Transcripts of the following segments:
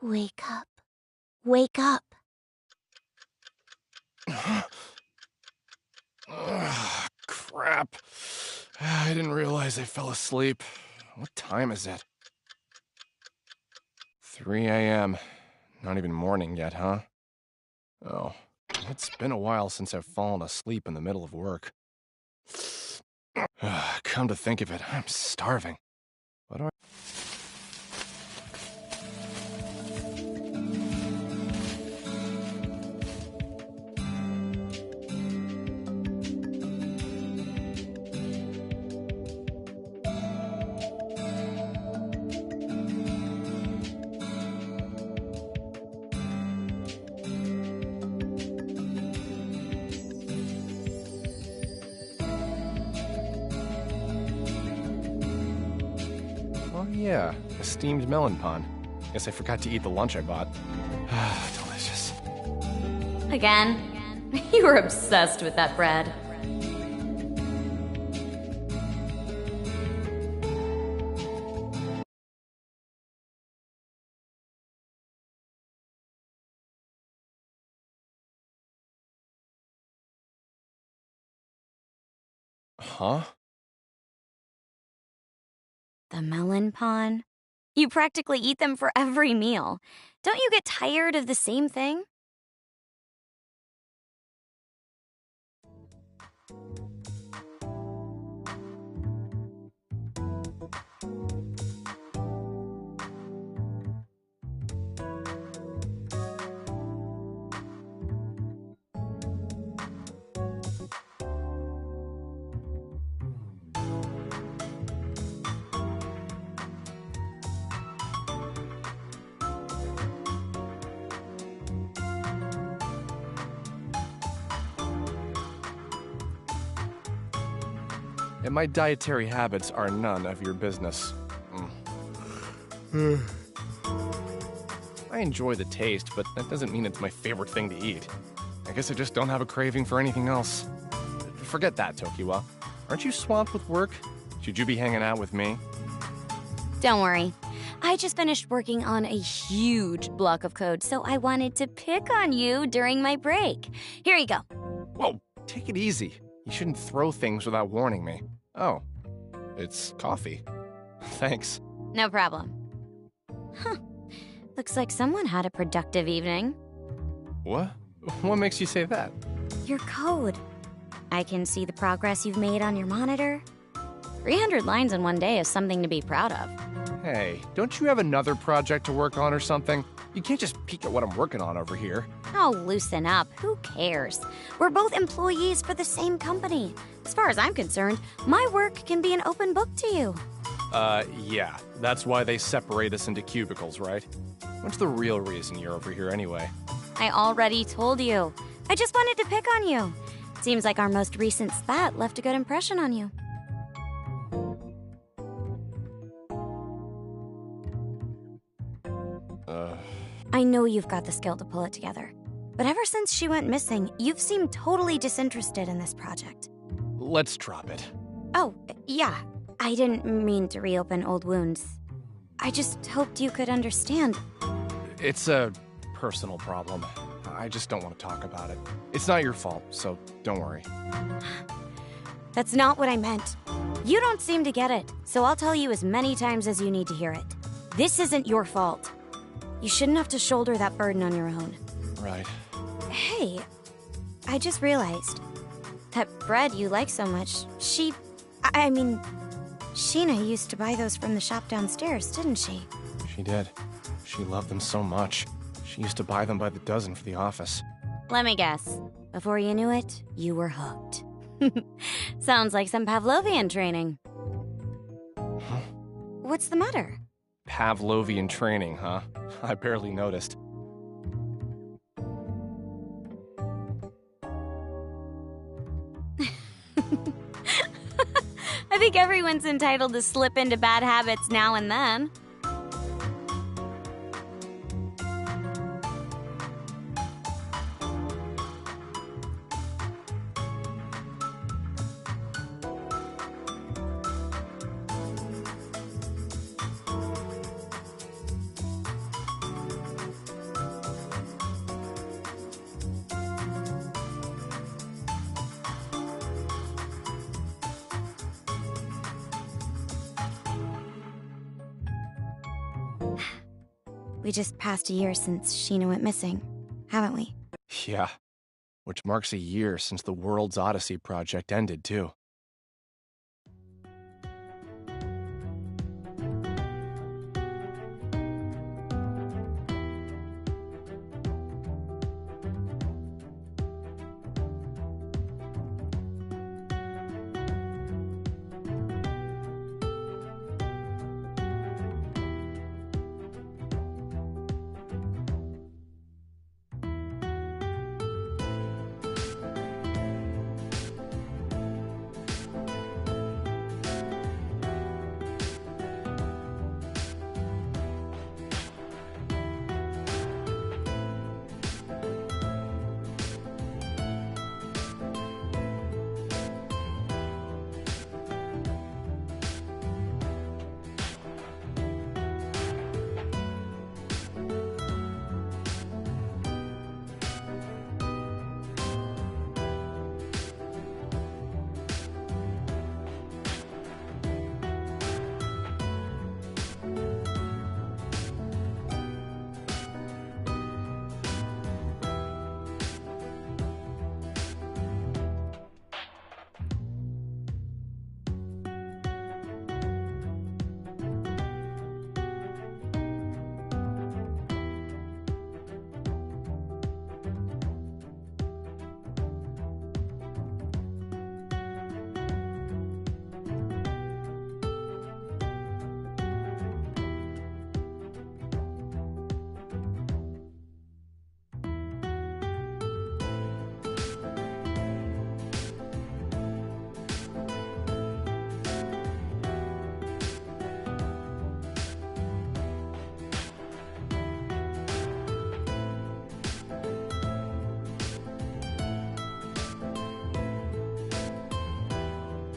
Wake up. Wake up. Crap. I didn't realize I fell asleep. What time is it? 3 a.m. Not even morning yet, huh? Oh, it's been a while since I've fallen asleep in the middle of work. Come to think of it, I'm starving. What do I... Oh yeah, a steamed melon pond. Guess I forgot to eat the lunch I bought. Delicious. Again? You were obsessed with that bread. Huh? The melon pond? You practically eat them for every meal. Don't you get tired of the same thing? And my dietary habits are none of your business. I enjoy the taste, but that doesn't mean it's my favorite thing to eat. I guess I just don't have a craving for anything else. Forget that, Tokiwa. Aren't you swamped with work? Should you be hanging out with me? Don't worry. I just finished working on a huge block of code, so I wanted to pick on you during my break. Here you go. Whoa, take it easy. You shouldn't throw things without warning me. Oh, it's coffee. Thanks. No problem. Huh. Looks like someone had a productive evening. What? What makes you say that? Your code. I can see the progress you've made on your monitor. 300 lines in one day is something to be proud of. Hey, don't you have another project to work on or something? You can't just peek at what I'm working on over here. Oh, loosen up. Who cares? We're both employees for the same company. As far as I'm concerned, my work can be an open book to you. Yeah. That's why they separate us into cubicles, right? What's the real reason you're over here anyway? I already told you. I just wanted to pick on you. Seems like our most recent spat left a good impression on you. I know you've got the skill to pull it together. But ever since she went missing, you've seemed totally disinterested in this project. Let's drop it. Oh, yeah. I didn't mean to reopen old wounds. I just hoped you could understand. It's a personal problem. I just don't want to talk about it. It's not your fault, so don't worry. That's not what I meant. You don't seem to get it, so I'll tell you as many times as you need to hear it. This isn't your fault. You shouldn't have to shoulder that burden on your own. Right. Hey, I just realized that bread you like so much, I mean, Sheena used to buy those from the shop downstairs, didn't she? She did. She loved them so much. She used to buy them by the dozen for the office. Let me guess. Before you knew it, you were hooked. Sounds like some Pavlovian training. Huh? What's the matter? Pavlovian training, huh? I barely noticed. I think everyone's entitled to slip into bad habits now and then. We just passed a year since Sheena went missing, haven't we? Yeah. Which marks a year since the World's Odyssey project ended, too.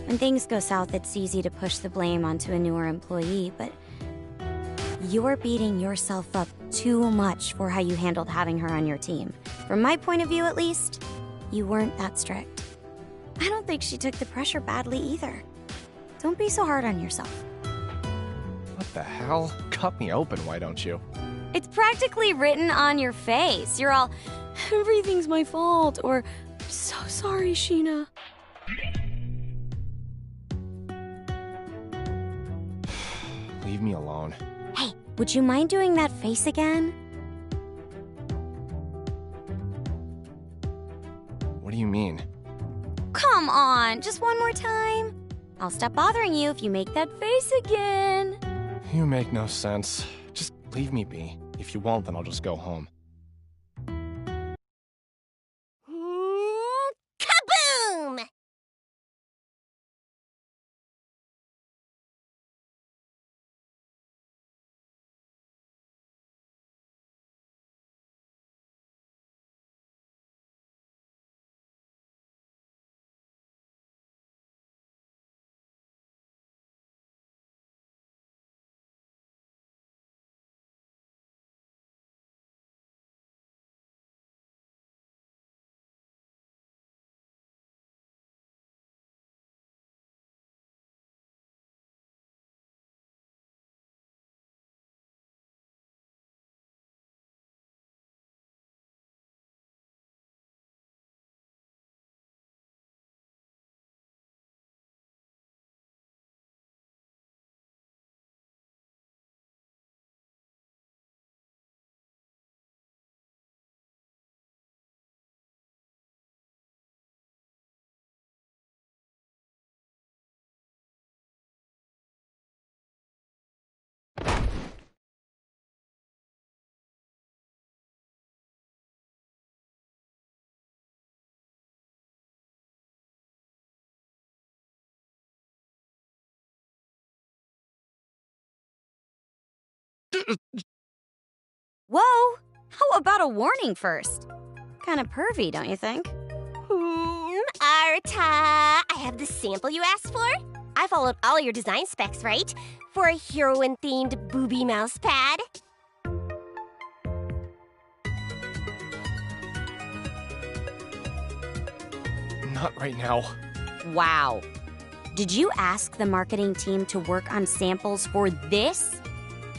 When things go south, it's easy to push the blame onto a newer employee, but you're beating yourself up too much for how you handled having her on your team. From my point of view, at least, you weren't that strict. I don't think she took the pressure badly either. Don't be so hard on yourself. What the hell? Cut me open, why don't you? It's practically written on your face. You're all, everything's my fault, or, so sorry, Sheena. Leave me alone. Hey, would you mind doing that face again? What do you mean? Come on, just one more time. I'll stop bothering you if you make that face again. You make no sense. Just leave me be. If you won't, then I'll just go home. Whoa! How about a warning first? Kind of pervy, don't you think? Arta, I have the sample you asked for. I followed all your design specs, right? For a heroine-themed booby mouse pad. Not right now. Wow. Did you ask the marketing team to work on samples for this?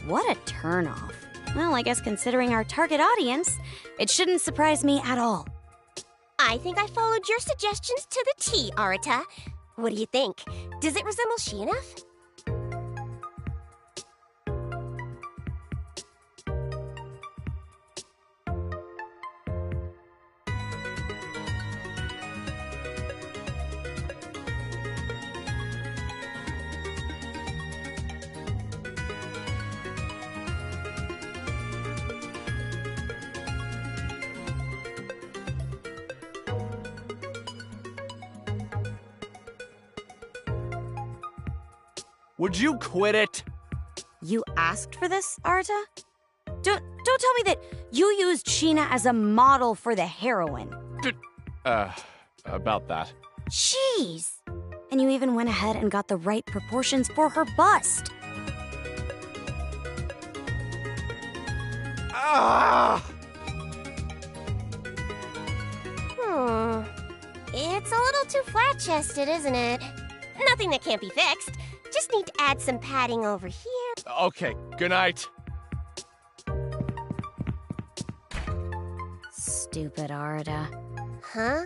What a turnoff. Well, I guess considering our target audience, it shouldn't surprise me at all. I think I followed your suggestions to the T, Arata. What do you think? Does it resemble she enough? Would you quit it? You asked for this, Arta? Don't tell me that you used Sheena as a model for the heroine. About that. Jeez! And you even went ahead and got the right proportions for her bust. Ah! It's a little too flat-chested, isn't it? Nothing that can't be fixed. Just need to add some padding over here. Okay, good night. Stupid Arta. Huh?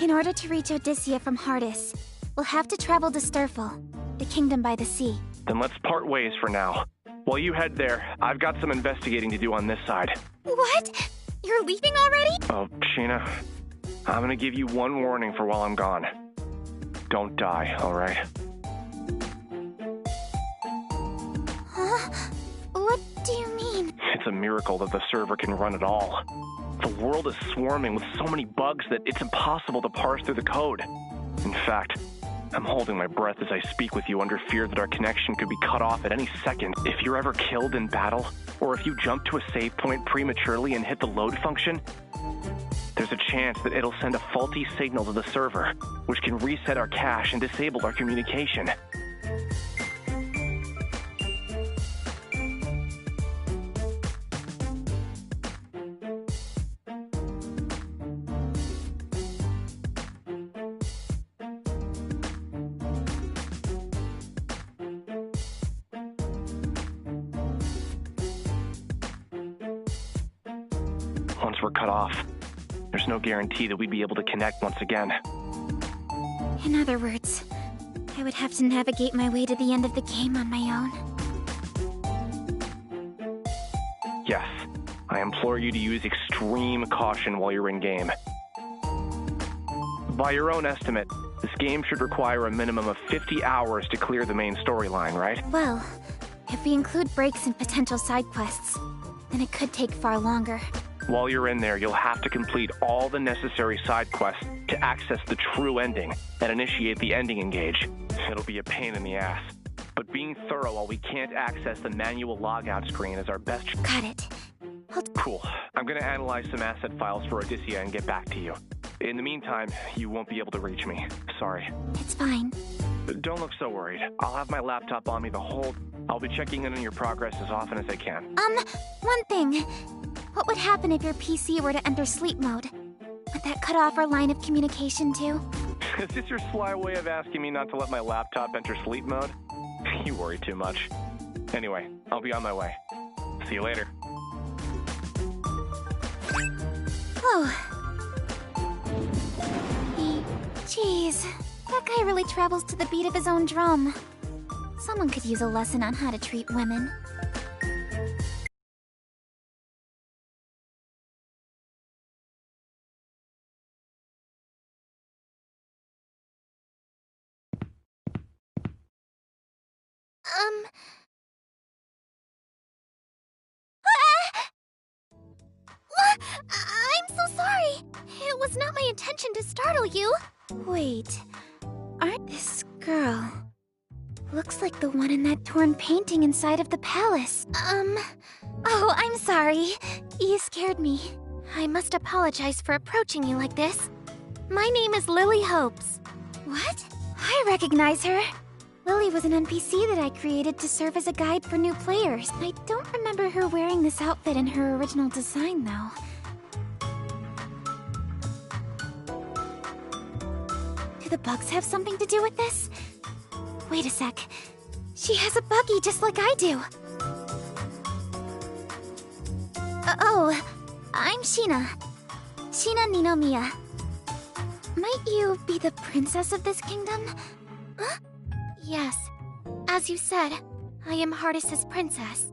In order to reach Odysseia from Hardis, we'll have to travel to Sturful, the kingdom by the sea. Then let's part ways for now. While you head there, I've got some investigating to do on this side. What? You're leaving already? Oh, Sheena, I'm gonna give you one warning for while I'm gone. Don't die, alright? Huh? What do you mean? It's a miracle that the server can run at all. The world is swarming with so many bugs that it's impossible to parse through the code. In fact, I'm holding my breath as I speak with you under fear that our connection could be cut off at any second. If you're ever killed in battle, or if you jump to a save point prematurely and hit the load function, there's a chance that it'll send a faulty signal to the server, which can reset our cache and disable our communication. Once we're cut off, there's no guarantee that we'd be able to connect once again. In other words, I would have to navigate my way to the end of the game on my own. Yes, I implore you to use extreme caution while you're in-game. By your own estimate, this game should require a minimum of 50 hours to clear the main storyline, right? Well, if we include breaks and potential side quests, then it could take far longer. While you're in there, you'll have to complete all the necessary side quests to access the true ending and initiate the ending engage. It'll be a pain in the ass, but being thorough while we can't access the manual logout screen is our best. Got it. Cool. I'm gonna analyze some asset files for Odysseia and get back to you. In the meantime, you won't be able to reach me. Sorry. It's fine. Don't look so worried. I'll have my laptop on me the whole... I'll be checking in on your progress as often as I can. One thing. What would happen if your PC were to enter sleep mode? Would that cut off our line of communication too? Is this your sly way of asking me not to let my laptop enter sleep mode? You worry too much. Anyway, I'll be on my way. See you later. Oh. Jeez, that guy really travels to the beat of his own drum. Someone could use a lesson on how to treat women. I'm so sorry. It was not my intention to startle you. Wait, aren't this girl? Looks like the one in that torn painting inside of the palace. Oh, I'm sorry. You scared me. I must apologize for approaching you like this. My name is Lily Hopes. What? I recognize her. Lily was an NPC that I created to serve as a guide for new players. I don't remember her wearing this outfit in her original design, though. Do the bugs have something to do with this? Wait a sec. She has a buggy just like I do. Oh, I'm Sheena. Sheena Ninomiya. Might you be the princess of this kingdom? Huh? Yes. As you said, I am Hardis' princess.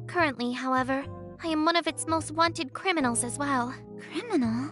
Currently, however, I am one of its most wanted criminals as well. Criminal?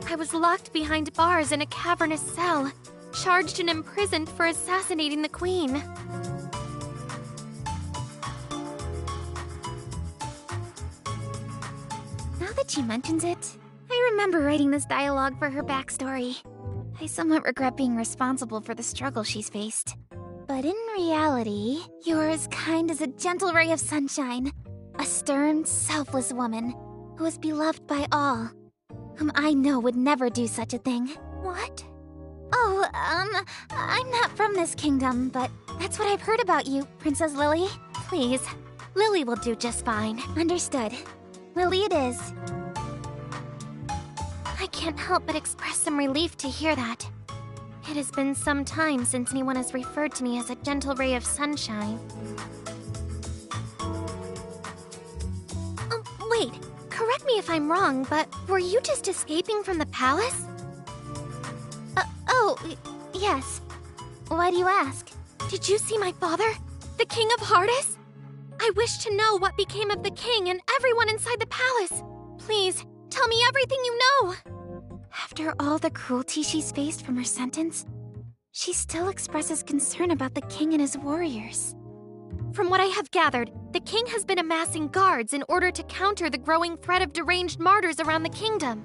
I was locked behind bars in a cavernous cell, charged and imprisoned for assassinating the queen. she mentions it. I remember writing this dialogue for her backstory. I somewhat regret being responsible for the struggle she's faced. But in reality, you're as kind as a gentle ray of sunshine. A stern, selfless woman who is beloved by all, whom I know would never do such a thing. What? Oh, I'm not from this kingdom, but that's what I've heard about you, Princess Lily. Please, Lily will do just fine. Understood. Lily it is. I can't help but express some relief to hear that. It has been some time since anyone has referred to me as a gentle ray of sunshine. Wait, correct me if I'm wrong, but were you just escaping from the palace? Yes. Why do you ask? Did you see my father, the King of Hardis? I wish to know what became of the king and everyone inside the palace. Please, tell me everything you know. After all the cruelty she's faced from her sentence, she still expresses concern about the king and his warriors. From what I have gathered, the king has been amassing guards in order to counter the growing threat of deranged martyrs around the kingdom.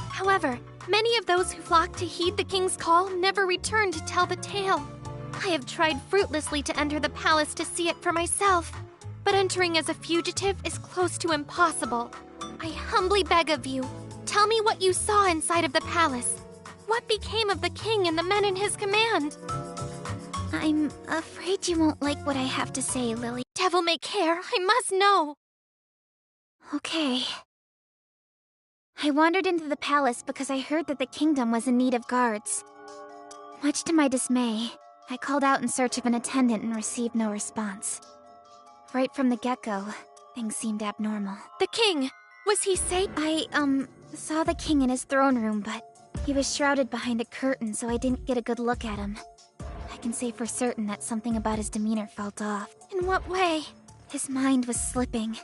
However, many of those who flocked to heed the king's call never returned to tell the tale. I have tried fruitlessly to enter the palace to see it for myself, but entering as a fugitive is close to impossible. I humbly beg of you, tell me what you saw inside of the palace. What became of the king and the men in his command? I'm afraid you won't like what I have to say, Lily. Devil may care, I must know. Okay. I wandered into the palace because I heard that the kingdom was in need of guards. Much to my dismay, I called out in search of an attendant and received no response. Right from the get-go, things seemed abnormal. The king! Was he safe? I, saw the king in his throne room, but he was shrouded behind a curtain, so I didn't get a good look at him. I can say for certain that something about his demeanor felt off. In what way? His mind was slipping.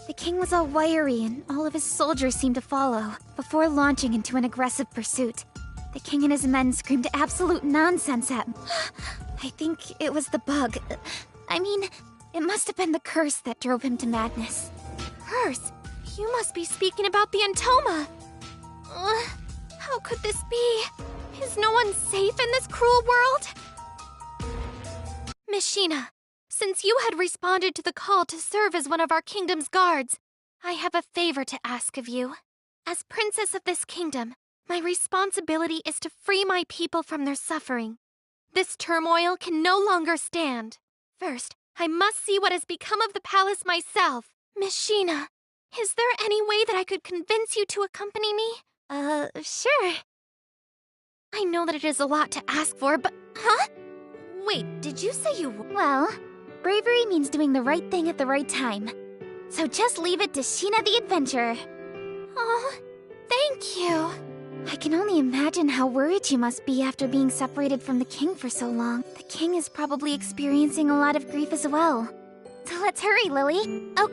The king was all wiry, and all of his soldiers seemed to follow. Before launching into an aggressive pursuit, the king and his men screamed absolute nonsense at me. I think it was the bug. I mean, it must have been the curse that drove him to madness. Curse? You must be speaking about the Entoma. How could this be? Is no one safe in this cruel world? Mishina, since you had responded to the call to serve as one of our kingdom's guards, I have a favor to ask of you. As princess of this kingdom, my responsibility is to free my people from their suffering. This turmoil can no longer stand. First, I must see what has become of the palace myself. Mishina, is there any way that I could convince you to accompany me? Sure. I know that it is a lot to ask for, but... Huh? Wait, did you say you... Well, bravery means doing the right thing at the right time. So just leave it to Sheena the Adventurer. Oh, thank you. I can only imagine how worried you must be after being separated from the king for so long. The king is probably experiencing a lot of grief as well. So let's hurry, Lily. Oh.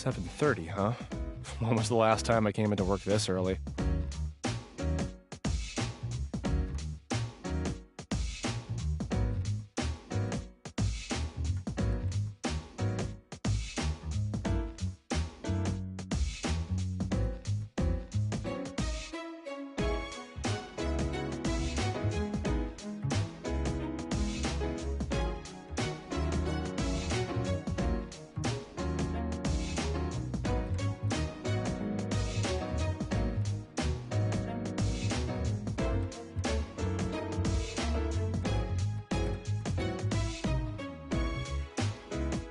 7:30, huh? When was the last time I came into work this early?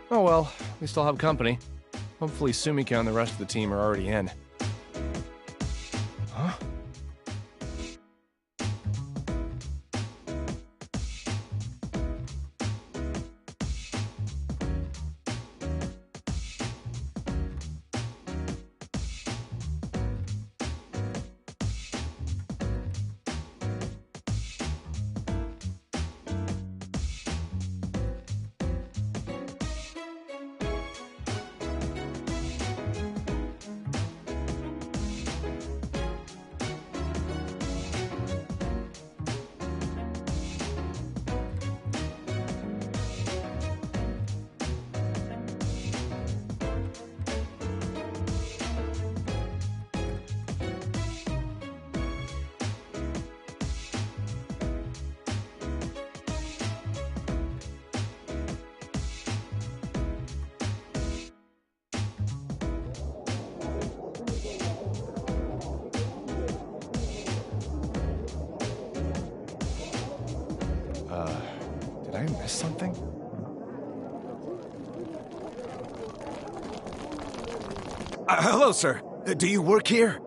Oh well, we still have company. Hopefully Sumika and the rest of the team are already in. Huh? Did I miss something? Hello, sir. Do you work here?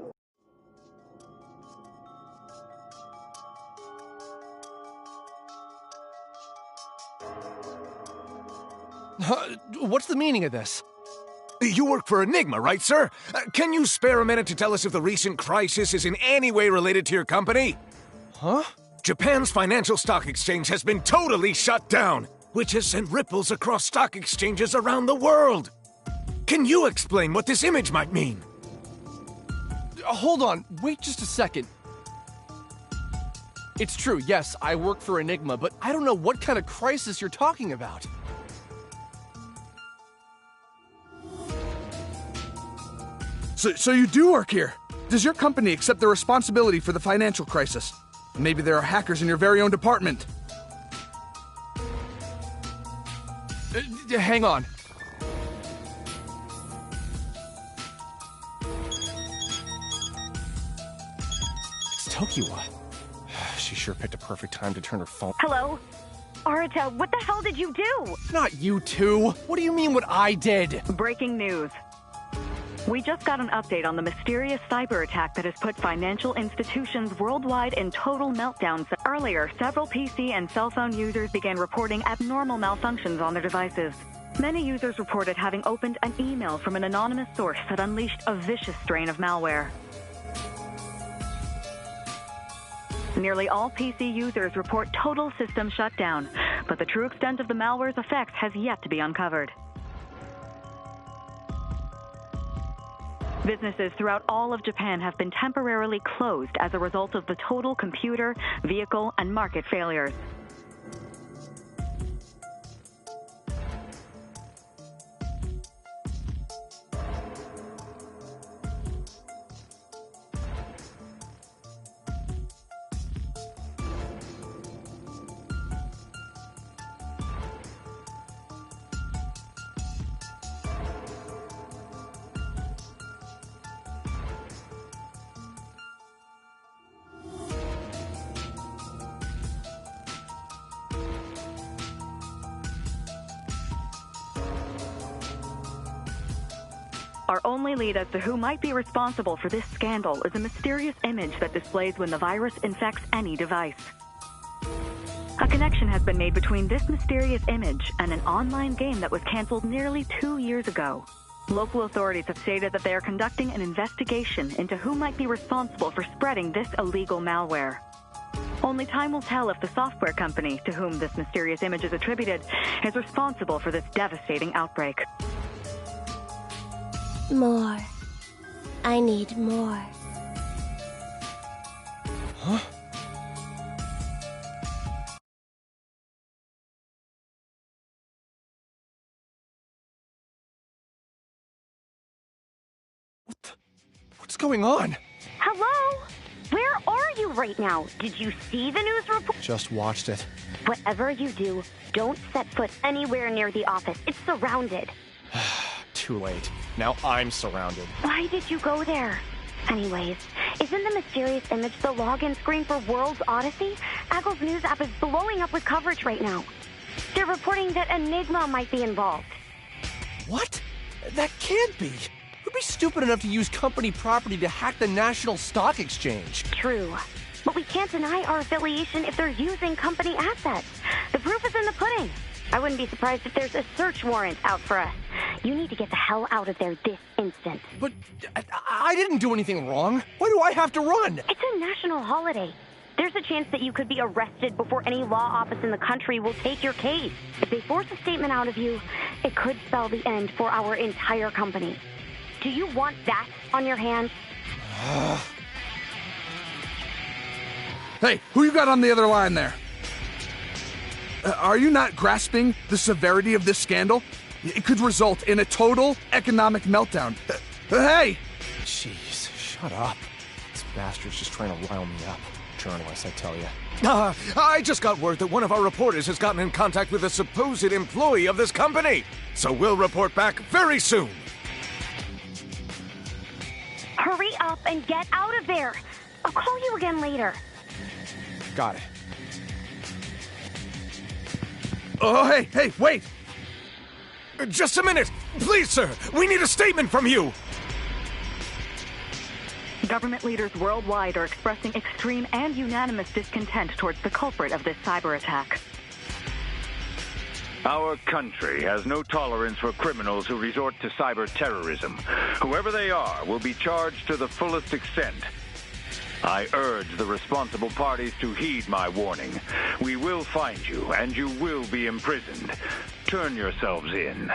What's the meaning of this? You work for Enigma, right, sir? Can you spare a minute to tell us if the recent crisis is in any way related to your company? Huh? Japan's financial stock exchange has been totally shut down, which has sent ripples across stock exchanges around the world. Can you explain what this image might mean? Hold on, wait just a second. It's true, yes, I work for Enigma, but I don't know what kind of crisis you're talking about. So you do work here? Does your company accept the responsibility for the financial crisis? Maybe there are hackers in your very own department. Hang on. It's Tokiwa. She sure picked a perfect time to turn her phone. Hello? Arata, what the hell did you do? Not you two. What do you mean what I did? Breaking news. We just got an update on the mysterious cyber attack that has put financial institutions worldwide in total meltdowns. Earlier, several PC and cell phone users began reporting abnormal malfunctions on their devices. Many users reported having opened an email from an anonymous source that unleashed a vicious strain of malware. Nearly all PC users report total system shutdown, but the true extent of the malware's effects has yet to be uncovered. Businesses throughout all of Japan have been temporarily closed as a result of the total computer, vehicle, and market failures. Our only lead as to who might be responsible for this scandal is a mysterious image that displays when the virus infects any device. A connection has been made between this mysterious image and an online game that was canceled nearly 2 years ago. Local authorities have stated that they are conducting an investigation into who might be responsible for spreading this illegal malware. Only time will tell if the software company to whom this mysterious image is attributed is responsible for this devastating outbreak. More. I need more. Huh? What's going on? Hello? Where are you right now? Did you see the news report? Just watched it. Whatever you do, don't set foot anywhere near the office. It's surrounded. Too late. Now I'm surrounded. Why did you go there? Anyways, isn't the mysterious image the login screen for World's Odyssey? Aggle's news app is blowing up with coverage right now. They're reporting that Enigma might be involved. What? That can't be. Who'd be stupid enough to use company property to hack the National Stock Exchange? True. But we can't deny our affiliation if they're using company assets. The proof is in the pudding. I wouldn't be surprised if there's a search warrant out for us. You need to get the hell out of there this instant. But I didn't do anything wrong. Why do I have to run? It's a national holiday. There's a chance that you could be arrested before any law office in the country will take your case. If they force a statement out of you, it could spell the end for our entire company. Do you want that on your hands? Hey, who you got on the other line there? Are you not grasping the severity of this scandal? It could result in a total economic meltdown. Hey! Jeez, shut up. This bastard's just trying to rile me up. Journalist, I tell you. I just got word that one of our reporters has gotten in contact with a supposed employee of this company. So we'll report back very soon. Hurry up and get out of there. I'll call you again later. Got it. Oh, hey, wait! Just a minute. Please, sir. We need a statement from you. Government leaders worldwide are expressing extreme and unanimous discontent towards the culprit of this cyber attack. Our country has no tolerance for criminals who resort to cyber terrorism. Whoever they are will be charged to the fullest extent. I urge the responsible parties to heed my warning. We will find you, and you will be imprisoned. Turn yourselves in.